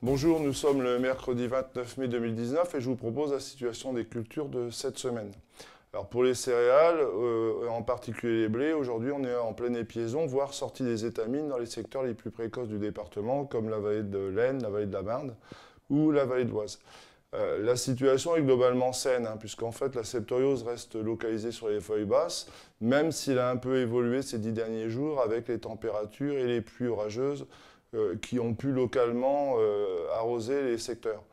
Bonjour, nous sommes le mercredi 29 mai 2019 et je vous propose la situation des cultures de cette semaine. Alors pour les céréales, en particulier les blés, aujourd'hui on est en pleine épiaison, voire sortie des étamines dans les secteurs les plus précoces du département, comme la vallée de l'Aisne, la vallée de la Marne ou la vallée de l'Oise. La situation est globalement saine, puisqu'en fait la septoriose reste localisée sur les feuilles basses, même s'il a un peu évolué ces 10 derniers jours avec les températures et les pluies orageuses qui ont pu localement arroser les secteurs.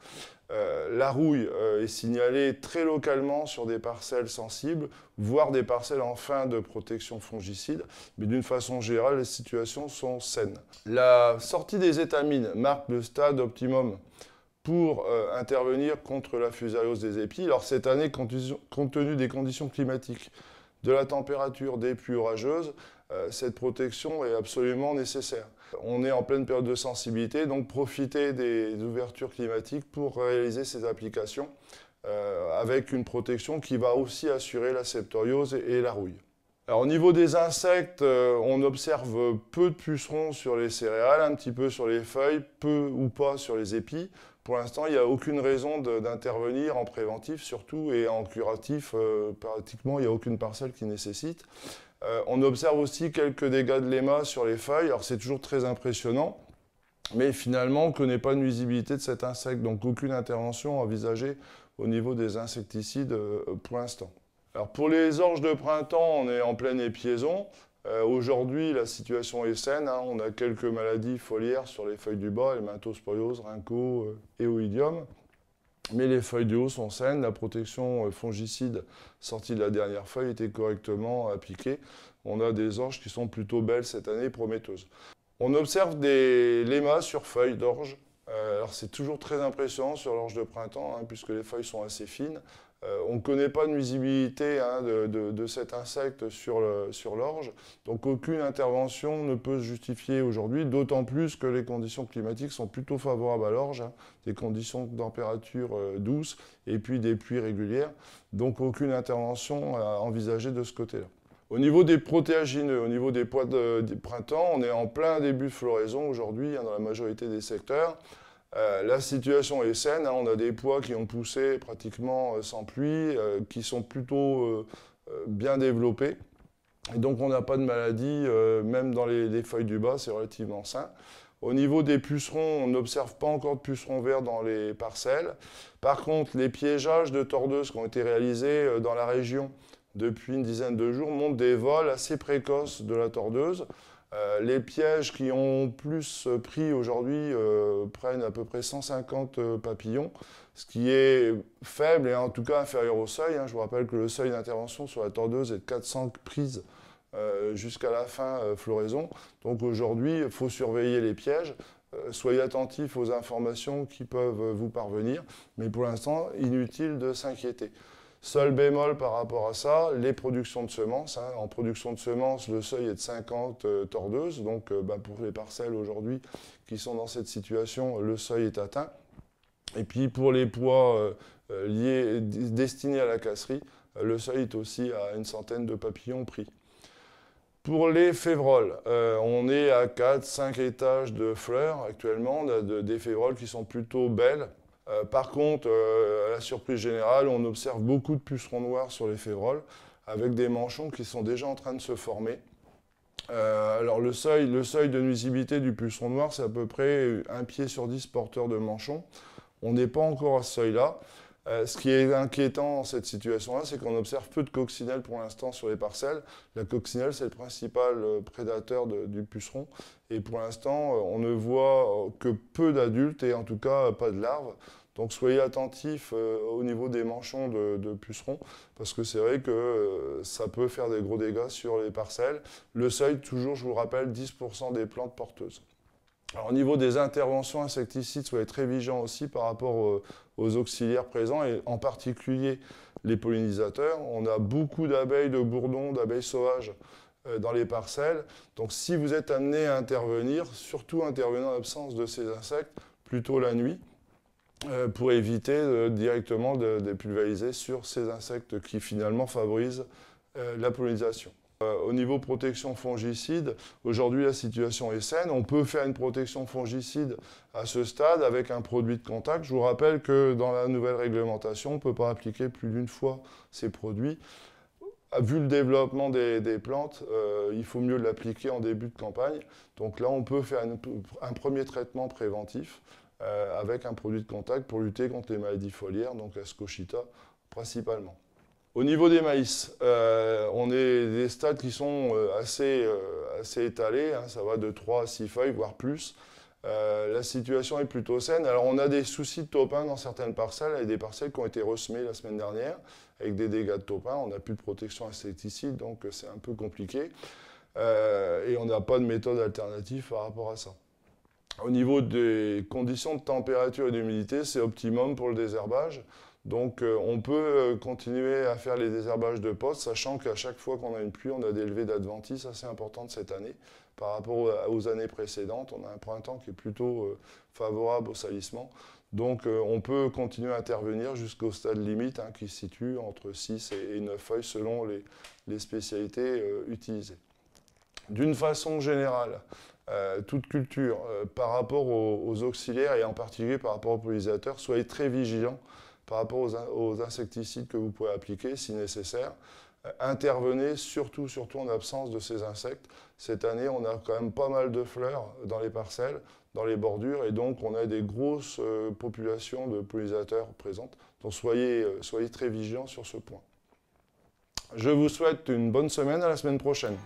La rouille est signalée très localement sur des parcelles sensibles, voire des parcelles en fin de protection fongicide, mais d'une façon générale, les situations sont saines. La sortie des étamines marque le stade optimum pour intervenir contre la fusariose des épis. Alors cette année, compte tenu des conditions climatiques, de la température, des pluies orageuses, cette protection est absolument nécessaire. On est en pleine période de sensibilité, donc profitez des ouvertures climatiques pour réaliser ces applications avec une protection qui va aussi assurer la septoriose et la rouille. Alors, au niveau des insectes, on observe peu de pucerons sur les céréales, un petit peu sur les feuilles, peu ou pas sur les épis. Pour l'instant, il n'y a aucune raison d'intervenir en préventif surtout et en curatif, pratiquement il n'y a aucune parcelle qui nécessite. On observe aussi quelques dégâts de léma sur les feuilles, alors c'est toujours très impressionnant, mais finalement on ne connaît pas de nuisibilité de cet insecte, donc aucune intervention envisagée au niveau des insecticides pour l'instant. Alors pour les orges de printemps, on est en pleine épiaison. Aujourd'hui, la situation est saine. On a quelques maladies foliaires sur les feuilles du bas, helminthosporiose, rhinco et oïdium. Mais les feuilles du haut sont saines. La protection fongicide sortie de la dernière feuille était correctement appliquée. On a des orges qui sont plutôt belles cette année, prometteuses. On observe des lémas sur feuilles d'orge. Alors c'est toujours très impressionnant sur l'orge de printemps, puisque les feuilles sont assez fines. On ne connaît pas de nuisibilité de cet insecte sur l'orge, donc aucune intervention ne peut se justifier aujourd'hui, d'autant plus que les conditions climatiques sont plutôt favorables à l'orge, des conditions de température douces et puis des pluies régulières, donc aucune intervention à envisager de ce côté-là. Au niveau des protéagineux, au niveau des pois de printemps, on est en plein début de floraison aujourd'hui dans la majorité des secteurs. La situation est saine, on a des pois qui ont poussé pratiquement sans pluie, qui sont plutôt bien développés. Et donc on n'a pas de maladie, même dans les feuilles du bas, c'est relativement sain. Au niveau des pucerons, on n'observe pas encore de pucerons verts dans les parcelles. Par contre, les piégeages de tordeuses qui ont été réalisés dans la région depuis une dizaine de jours montrent des vols assez précoces de la tordeuse. Les pièges qui ont plus pris aujourd'hui prennent à peu près 150 papillons, ce qui est faible et en tout cas inférieur au seuil. Je vous rappelle que le seuil d'intervention sur la tordeuse est de 400 prises jusqu'à la fin floraison. Donc aujourd'hui, il faut surveiller les pièges. Soyez attentifs aux informations qui peuvent vous parvenir, mais pour l'instant, inutile de s'inquiéter. Seul bémol par rapport à ça, les productions de semences. En production de semences, le seuil est de 50 tordeuses. Donc pour les parcelles aujourd'hui qui sont dans cette situation, le seuil est atteint. Et puis pour les pois destinés à la casserie, le seuil est aussi à une centaine de papillons pris. Pour les févroles, on est à 4-5 étages de fleurs actuellement. On a des févroles qui sont plutôt belles. Par contre, à la surprise générale, on observe beaucoup de pucerons noirs sur les févroles, avec des manchons qui sont déjà en train de se former. Alors le seuil de nuisibilité du puceron noir, c'est à peu près 1 pied sur 10 porteurs de manchons. On n'est pas encore à ce seuil-là. Ce qui est inquiétant dans cette situation-là, c'est qu'on observe peu de coccinelles pour l'instant sur les parcelles. La coccinelle, c'est le principal prédateur du puceron. Et pour l'instant, on ne voit que peu d'adultes et en tout cas pas de larves. Donc soyez attentifs au niveau des manchons de pucerons, parce que c'est vrai que ça peut faire des gros dégâts sur les parcelles. Le seuil, toujours, je vous rappelle, 10% des plantes porteuses. Alors, au niveau des interventions insecticides, soyez très vigilants aussi par rapport aux auxiliaires présents, et en particulier les pollinisateurs. On a beaucoup d'abeilles de bourdons, d'abeilles sauvages dans les parcelles. Donc si vous êtes amené à intervenir, surtout intervenir en l'absence de ces insectes, plutôt la nuit, pour éviter directement de pulvériser sur ces insectes qui finalement favorisent la pollinisation. Au niveau protection fongicide, aujourd'hui la situation est saine. On peut faire une protection fongicide à ce stade avec un produit de contact. Je vous rappelle que dans la nouvelle réglementation, on ne peut pas appliquer plus d'une fois ces produits. Vu le développement des plantes, il faut mieux l'appliquer en début de campagne. Donc là, on peut faire un premier traitement préventif avec un produit de contact pour lutter contre les maladies foliaires, donc la Scoshita principalement. Au niveau des maïs, on est des stades qui sont assez étalés, hein, ça va de 3 à 6 feuilles, voire plus. La situation est plutôt saine. Alors on a des soucis de topin dans certaines parcelles, il y a des parcelles qui ont été ressemées la semaine dernière avec des dégâts de topin. On n'a plus de protection insecticide, donc c'est un peu compliqué. Et on n'a pas de méthode alternative par rapport à ça. Au niveau des conditions de température et d'humidité, c'est optimum pour le désherbage. Donc on peut continuer à faire les désherbages de poste, sachant qu'à chaque fois qu'on a une pluie, on a des levées d'adventices assez importantes cette année. Par rapport aux années précédentes, on a un printemps qui est plutôt favorable au salissement. Donc on peut continuer à intervenir jusqu'au stade limite, hein, qui se situe entre 6 et 9 feuilles selon les spécialités utilisées. D'une façon générale, toute culture, par rapport aux auxiliaires et en particulier par rapport aux pollinisateurs, soyez très vigilants par rapport aux insecticides que vous pouvez appliquer si nécessaire. Intervenez surtout en absence de ces insectes. Cette année, on a quand même pas mal de fleurs dans les parcelles, dans les bordures, et donc on a des grosses populations de pollinisateurs présentes. Donc soyez très vigilants sur ce point. Je vous souhaite une bonne semaine, à la semaine prochaine.